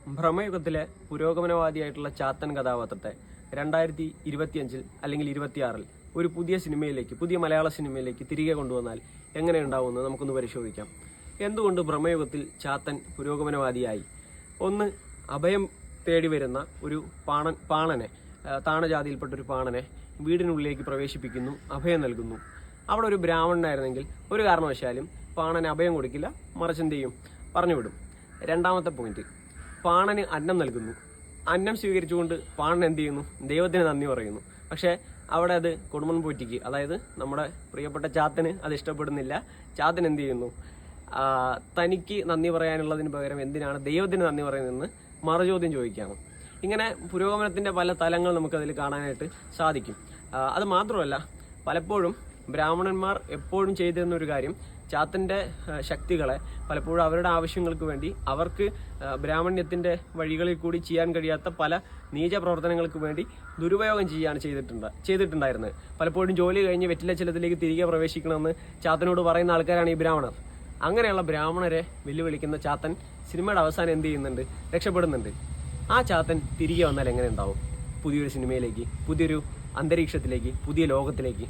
ഭ്രമയുഗത്തിലെ പുരോഗമനവാദിയായിട്ടുള്ള ചാത്തൻ കഥാപാത്രത്തെ 2025 അല്ലെങ്കിൽ 26 ഒരു പുതിയ സിനിമയിലേക്ക്, പുതിയ മലയാള സിനിമയിലേക്ക് തിരികെ കൊണ്ടുവന്നാൽ എങ്ങനെയുണ്ടാവുമെന്ന് നമുക്കൊന്ന് പരിശോധിക്കാം. എന്തുകൊണ്ട് ഭ്രമയുഗത്തിൽ ചാത്തൻ പുരോഗമനവാദിയായി? ഒന്ന്, അഭയം തേടി വരുന്ന ഒരു പാണനെ, താണജാതിയിൽപ്പെട്ട ഒരു പാണനെ വീടിനുള്ളിലേക്ക് പ്രവേശിപ്പിക്കുന്നു, അഭയം നൽകുന്നു. അവിടെ ഒരു ബ്രാഹ്മണനായിരുന്നെങ്കിൽ ഒരു കാരണവശാലും പാണന് അഭയം കൊടുക്കില്ല, മറിച്ചെന്ത് ചെയ്യും? പറഞ്ഞുവിടും. രണ്ടാമത്തെ പോയിന്റ്, പാണന് അന്നം നൽകുന്നു. അന്നം സ്വീകരിച്ചുകൊണ്ട് പാണൻ എന്ത് ചെയ്യുന്നു? ദൈവത്തിന് നന്ദി പറയുന്നു. പക്ഷേ അവിടെ അത് കൊടുമൺ പോറ്റിക്ക്, അതായത് നമ്മുടെ പ്രിയപ്പെട്ട ചാത്തന് അത് ഇഷ്ടപ്പെടുന്നില്ല. ചാത്തൻ എന്ത് ചെയ്യുന്നു? തനിക്ക് നന്ദി പറയാനുള്ളതിന് പകരം എന്തിനാണ് ദൈവത്തിന് നന്ദി പറയുന്നതെന്ന് മറുചോദ്യം ചോദിക്കുകയാണ്. ഇങ്ങനെ പുരോഗമനത്തിന്റെ പല തലങ്ങൾ നമുക്കതിൽ കാണാനായിട്ട് സാധിക്കും. അത് മാത്രമല്ല, പലപ്പോഴും ബ്രാഹ്മണന്മാർ എപ്പോഴും ചെയ്തിരുന്ന ഒരു കാര്യം, ചാത്തന്റെ ശക്തികളെ പലപ്പോഴും അവരുടെ ആവശ്യങ്ങൾക്ക് വേണ്ടി, അവർക്ക് ബ്രാഹ്മണ്യത്തിന്റെ വഴികളിൽ കൂടി ചെയ്യാൻ കഴിയാത്ത പല നീച പ്രവർത്തനങ്ങൾക്ക് വേണ്ടി ദുരുപയോഗം ചെയ്തിട്ടുണ്ടായിരുന്നത്. പലപ്പോഴും ജോലി കഴിഞ്ഞ് വെറ്റില ചിലത്തിലേക്ക് തിരികെ പ്രവേശിക്കണമെന്ന് ചാത്തനോട് പറയുന്ന ആൾക്കാരാണ് ഈ ബ്രാഹ്മണർ. അങ്ങനെയുള്ള ബ്രാഹ്മണരെ വെല്ലുവിളിക്കുന്ന ചാത്തൻ സിനിമയുടെ അവസാനം എന്ത് ചെയ്യുന്നുണ്ട്? രക്ഷപ്പെടുന്നുണ്ട്. ആ ചാത്തൻ തിരികെ വന്നാൽ എങ്ങനെ ഉണ്ടാവും? പുതിയൊരു സിനിമയിലേക്ക്, പുതിയൊരു അന്തരീക്ഷത്തിലേക്ക്, പുതിയ ലോകത്തിലേക്ക്.